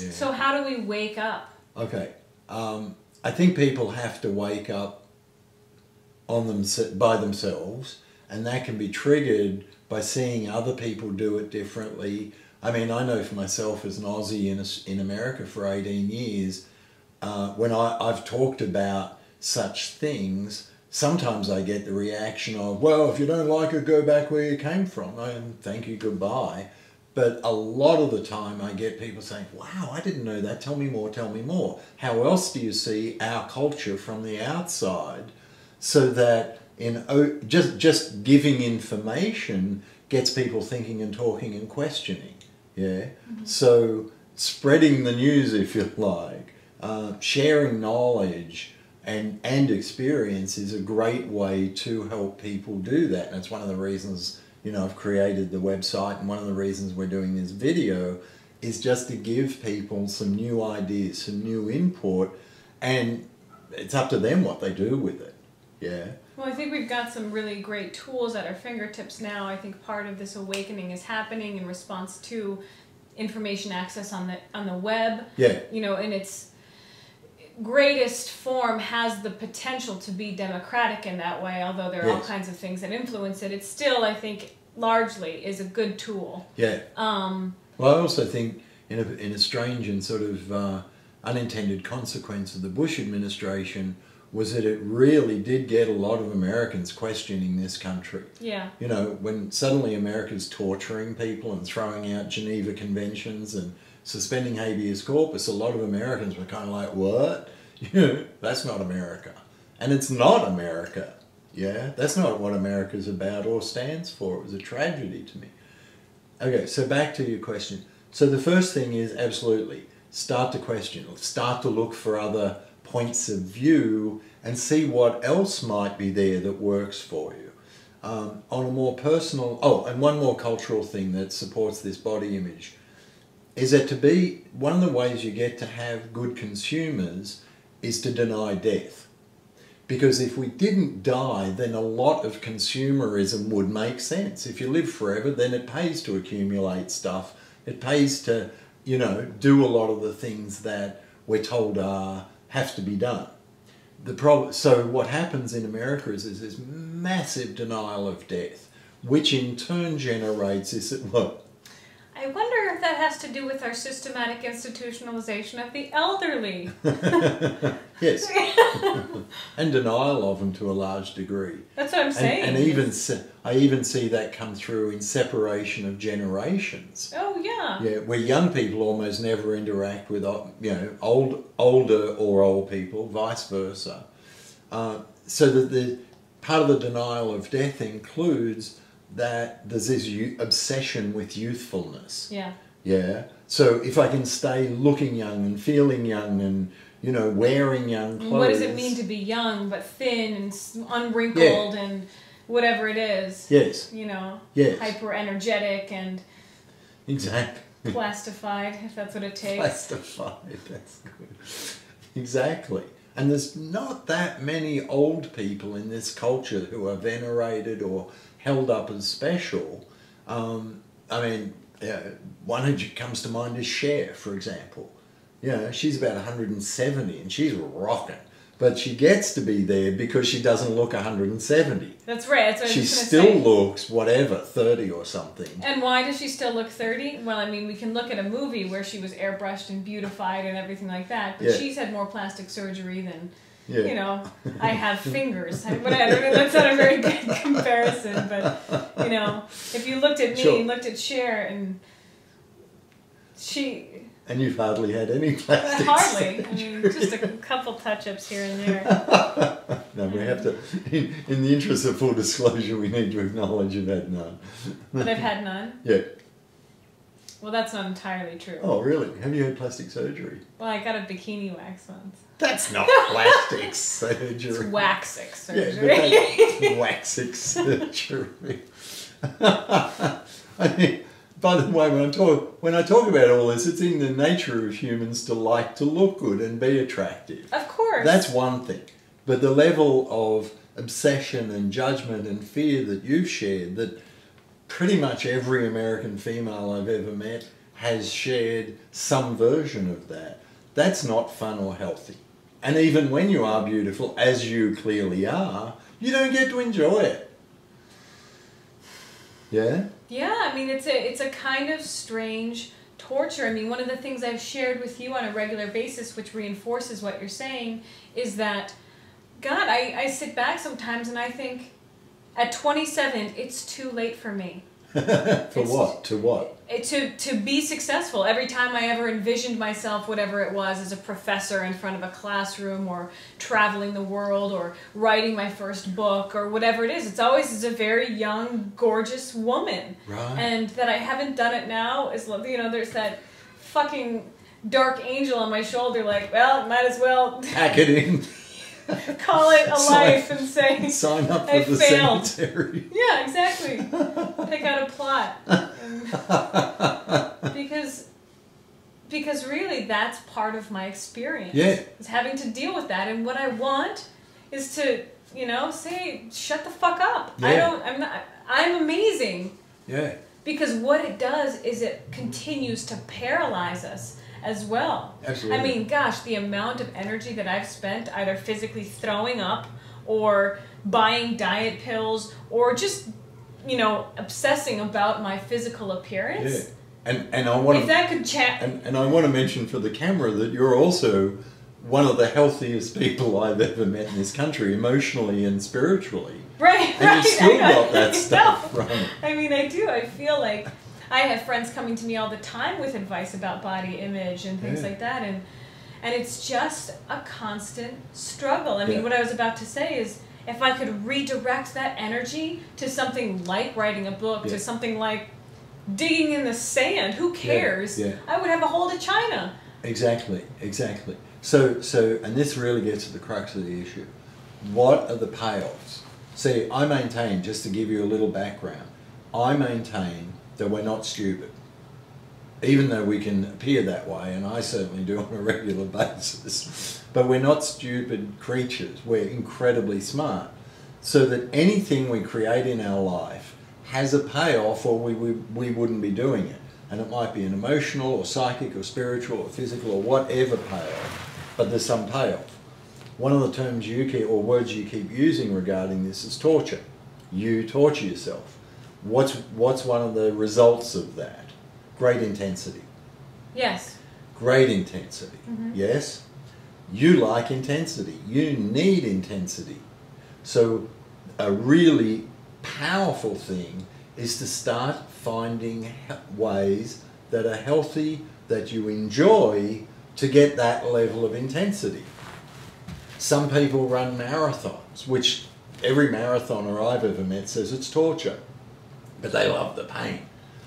Yeah. So how do we wake up? Okay. I think people have to wake up by themselves, and that can be triggered by seeing other people do it differently. I mean, I know for myself as an Aussie in America for 18 years, when I've talked about such things, sometimes I get the reaction of, well, if you don't like it, go back where you came from. And thank you, goodbye. But a lot of the time I get people saying, wow, I didn't know that. Tell me more, tell me more. How else do you see our culture from the outside? So that just giving information gets people thinking and talking and questioning. Yeah. Mm-hmm. So spreading the news, if you like, sharing knowledge and experience is a great way to help people do that. And it's one of the reasons, you know, I've created the website, and one of the reasons we're doing this video is just to give people some new ideas, some new input, and it's up to them what they do with it. Yeah. Well, I think we've got some really great tools at our fingertips now. I think part of this awakening is happening in response to information access on the web. Yeah. You know, in its greatest form has the potential to be democratic in that way, although there are all kinds of things that influence it. It still, I think, largely is a good tool. Yeah. Well, I also think in a strange and sort of unintended consequence of the Bush administration was that it really did get a lot of Americans questioning this country. Yeah. You know, when suddenly America's torturing people and throwing out Geneva Conventions and suspending habeas corpus, a lot of Americans were kind of like, what? You know, that's not America. And it's not America. Yeah, that's not what America's about or stands for. It was a tragedy to me. Okay, so back to your question. So the first thing is absolutely start to question, start to look for other points of view and see what else might be there that works for you. On a more personal, and one more cultural thing that supports this body image is that one of the ways you get to have good consumers is to deny death. Because if we didn't die, then a lot of consumerism would make sense. If you live forever, then it pays to accumulate stuff. It pays to, you know, do a lot of the things that we're told have to be done. So what happens in America is this massive denial of death, which in turn generates this, what? I wonder if that has to do with our systematic institutionalization of the elderly. Yes. And denial of them to a large degree. That's what I'm saying. And I even see that come through in separation of generations. Oh, yeah. Yeah, where young people almost never interact with, you know, older or old people, vice versa. So that the part of the denial of death includes that there's this obsession with youthfulness. Yeah. Yeah. So if I can stay looking young and feeling young and, you know, wearing young clothes. What does it mean to be young but thin and unwrinkled and whatever it is? Yes. You know, yes. Hyper energetic and exactly plastified, if that's what it takes. Plastified, that's good. Exactly. And there's not that many old people in this culture who are venerated or held up as special. I mean, one who comes to mind is Cher, for example. You know, she's about 170 and she's rocking. But she gets to be there because she doesn't look 170. That's right. That's what she still looks, whatever, 30 or something. And why does she still look 30? Well, I mean, we can look at a movie where she was airbrushed and beautified and everything like that. But she's had more plastic surgery than, you know, I have fingers. But I don't know, that's not a very good comparison. But, you know, if you looked at me and looked at Cher and she... And you've hardly had any plastic Hardly. surgery. I mean, just a couple touch-ups here and there. No, we have to, in the interest of full disclosure, we need to acknowledge you've had none. But I've had none? Yeah. Well, that's not entirely true. Oh, really? Have you had plastic surgery? Well, I got a bikini wax once. That's not plastic surgery. It's waxic surgery. Yeah, but that's waxic surgery. I mean, by the way, when I talk about all this, it's in the nature of humans to like to look good and be attractive. Of course. That's one thing. But the level of obsession and judgment and fear that you've shared, that pretty much every American female I've ever met has shared some version of that. That's not fun or healthy. And even when you are beautiful, as you clearly are, you don't get to enjoy it. Yeah? Yeah, I mean, it's a kind of strange torture. I mean, one of the things I've shared with you on a regular basis, which reinforces what you're saying, is that, God, I sit back sometimes and I think, at 27, it's too late for me. For what? To what? To be successful. Every time I ever envisioned myself, whatever it was, as a professor in front of a classroom, or traveling the world, or writing my first book, or whatever it is, it's always as a very young, gorgeous woman. Right. And that I haven't done it now is, you know, there's that fucking dark angel on my shoulder, like, well, might as well pack it in. Call it a life and say, sign up for I the failed. cemetery. Yeah, exactly. Pick out a plot. Because really that's part of my experience. Yeah. Is having to deal with that. And what I want is to, you know, say, shut the fuck up. Yeah. I'm amazing. Yeah. Because what it does is it continues to paralyze us as well. Absolutely. I mean, gosh, the amount of energy that I've spent either physically throwing up or buying diet pills or just, you know, obsessing about my physical appearance. Yeah. And I want if that could chat. And I want to mention for the camera that you're also one of the healthiest people I've ever met in this country, emotionally and spiritually. Right, and right. you've still got that stuff. Right. I mean, I do. I feel like I have friends coming to me all the time with advice about body image and things like that, and it's just a constant struggle. I mean, what I was about to say is, if I could redirect that energy to something like writing a book, to something like digging in the sand, who cares? I would have a hold of China. Exactly, exactly. So, and this really gets to the crux of the issue. What are the payoffs? See, I maintain, just to give you a little background, I maintain that we're not stupid. Even though we can appear that way, and I certainly do on a regular basis, but we're not stupid creatures. We're incredibly smart. So that anything we create in our life has a payoff, or we wouldn't be doing it. And it might be an emotional or psychic or spiritual or physical or whatever payoff, but there's some payoff. One of the terms or words you keep using regarding this is torture. You torture yourself. What's one of the results of that? Great intensity. Yes. Great intensity. Mm-hmm. Yes? You like intensity. You need intensity. So a really powerful thing is to start finding ways that are healthy, that you enjoy, to get that level of intensity. Some people run marathons, which every marathoner I've ever met says it's torture, but they love the pain.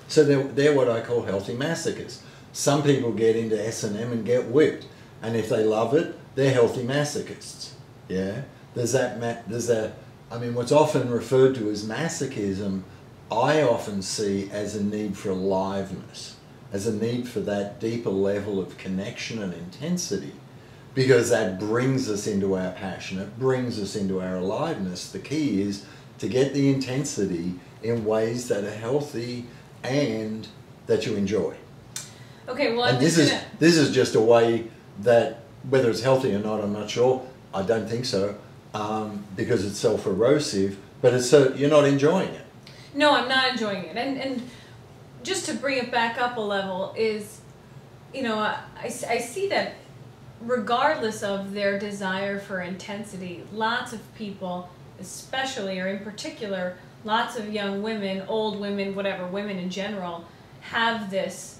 So they're what I call healthy masochists. Some people get into S&M and get whipped, and if they love it, they're healthy masochists. Yeah, I mean, what's often referred to as masochism, I often see as a need for aliveness, as a need for that deeper level of connection and intensity, because that brings us into our passion, it brings us into our aliveness. The key is to get the intensity in ways that are healthy and that you enjoy. Okay, well, and this is just a way that, whether it's healthy or not, I'm not sure. I don't think so, because it's self-erosive, but it's you're not enjoying it. No, I'm not enjoying it. And just to bring it back up a level is, you know, I see that regardless of their desire for intensity, lots of people, especially or in particular, lots of young women, old women, whatever, women in general, have this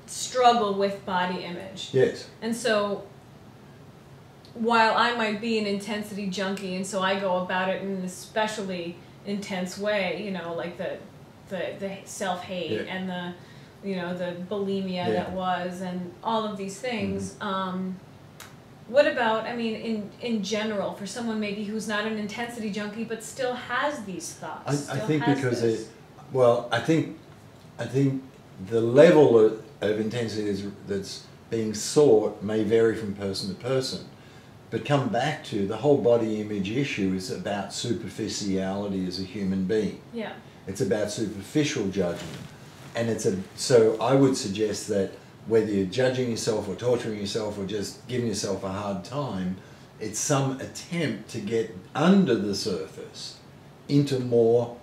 struggle with body image. Yes. And so while I might be an intensity junkie, and so I go about it in an especially intense way, you know, like the self-hate and the, you know, the bulimia that was, and all of these things. What about, I mean, in general, for someone maybe who's not an intensity junkie but still has these thoughts? I think because I think the level of intensity that's being sought may vary from person to person. But come back to the whole body image issue is about superficiality as a human being. Yeah. It's about superficial judgment. So I would suggest that whether you're judging yourself or torturing yourself or just giving yourself a hard time, it's some attempt to get under the surface into more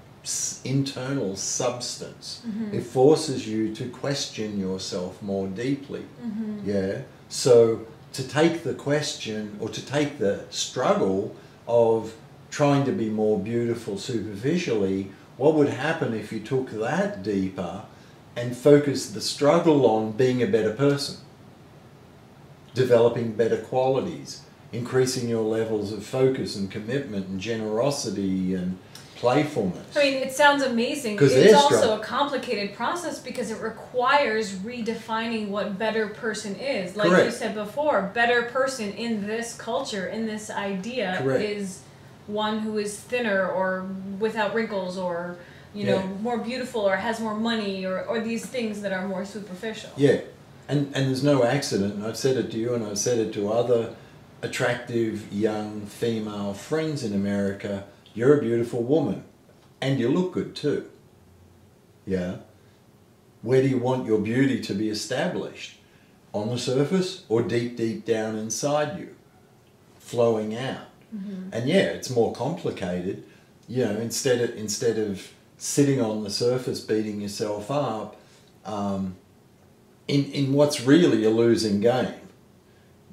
internal substance. Mm-hmm. It forces you to question yourself more deeply. Mm-hmm. Yeah. So to take the question or to take the struggle of trying to be more beautiful superficially, what would happen if you took that deeper and focused the struggle on being a better person, developing better qualities, increasing your levels of focus and commitment and generosity and playfulness? I mean, it sounds amazing. It's also a complicated process because it requires redefining what better person is. Like Correct. You said before, better person in this culture, in this idea, Correct. Is one who is thinner or without wrinkles or, you know, more beautiful or has more money or these things that are more superficial. Yeah. And there's no accident. And I've said it to you and I've said it to other attractive young female friends in America. You're a beautiful woman and you look good too. Yeah. Where do you want your beauty to be established? On the surface or deep, deep down inside you? Flowing out. Mm-hmm. And yeah, it's more complicated. You know, instead of sitting on the surface beating yourself up in what's really a losing game.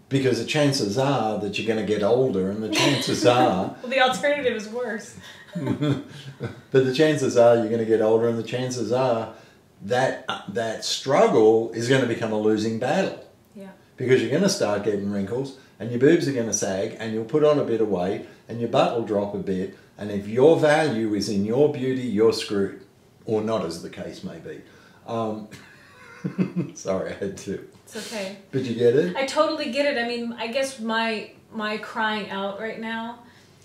Because the chances are that you're going to get older and the chances are... Well, the alternative is worse. But the chances are you're going to get older and the chances are that struggle is going to become a losing battle. Yeah. Because you're going to start getting wrinkles and your boobs are going to sag and you'll put on a bit of weight and your butt will drop a bit, and if your value is in your beauty, you're screwed. Or not, as the case may be. Sorry, I had to. It's okay. But you get it? I totally get it. I mean, I guess my crying out right now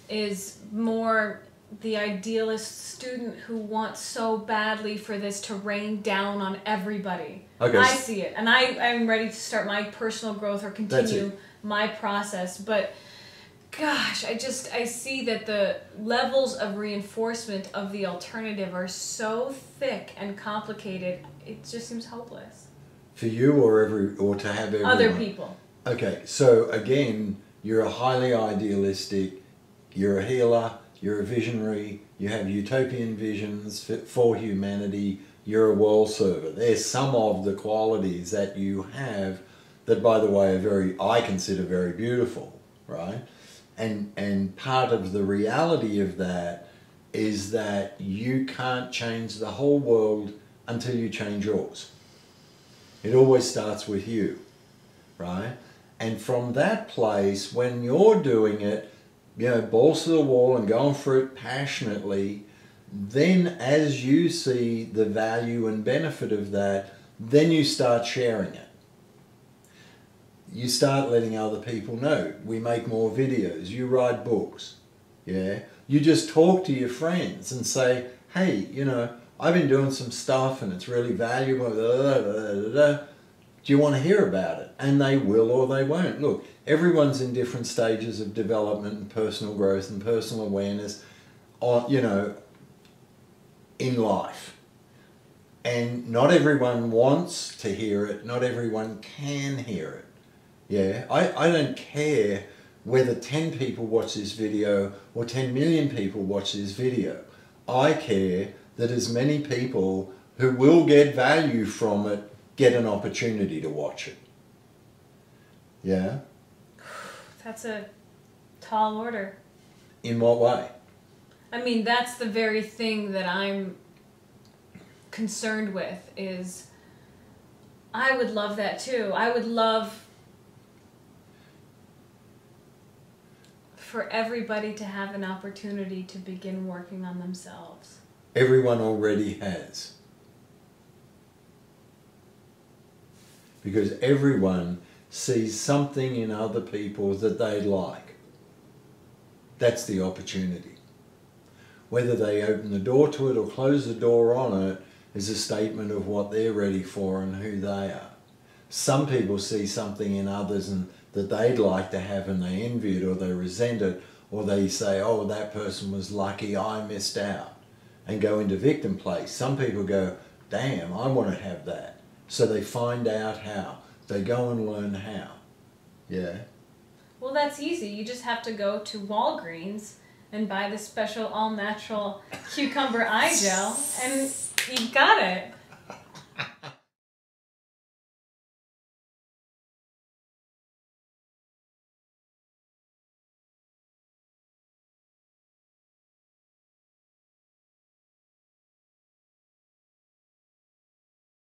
is more the idealist student who wants so badly for this to rain down on everybody. Okay. I see it. And I'm ready to start my personal growth or continue my process. But gosh, I see that the levels of reinforcement of the alternative are so thick and complicated, it just seems hopeless. For you or to have everyone? Other people. Okay, so again, you're a highly idealistic, you're a healer, you're a visionary, you have utopian visions for humanity, you're a world server. There's some of the qualities that you have that, by the way, I consider very beautiful, right? And part of the reality of that is that you can't change the whole world until you change yours. It always starts with you, right? And from that place, when you're doing it, you know, balls to the wall and going for it passionately, then as you see the value and benefit of that, then you start sharing it. You start letting other people know. We make more videos. You write books. Yeah. You just talk to your friends and say, hey, you know, I've been doing some stuff and it's really valuable. Do you want to hear about it? And they will or they won't. Look, everyone's in different stages of development and personal growth and personal awareness, you know, in life. And not everyone wants to hear it. Not everyone can hear it. Yeah, I don't care whether 10 people watch this video or 10 million people watch this video. I care that as many people who will get value from it get an opportunity to watch it. Yeah? That's a tall order. In what way? I mean, that's the very thing that I'm concerned with is I would love that too. I would love for everybody to have an opportunity to begin working on themselves. Everyone already has. Because everyone sees something in other people that they like. That's the opportunity. Whether they open the door to it or close the door on it is a statement of what they're ready for and who they are. Some people see something in others and that they'd like to have and they envy it or they resent it or they say, oh, that person was lucky, I missed out, and go into victim place. Some people go, damn, I want to have that. So they find out how. They go and learn how. Yeah. Well, that's easy. You just have to go to Walgreens and buy the special all-natural cucumber eye gel, and you got it.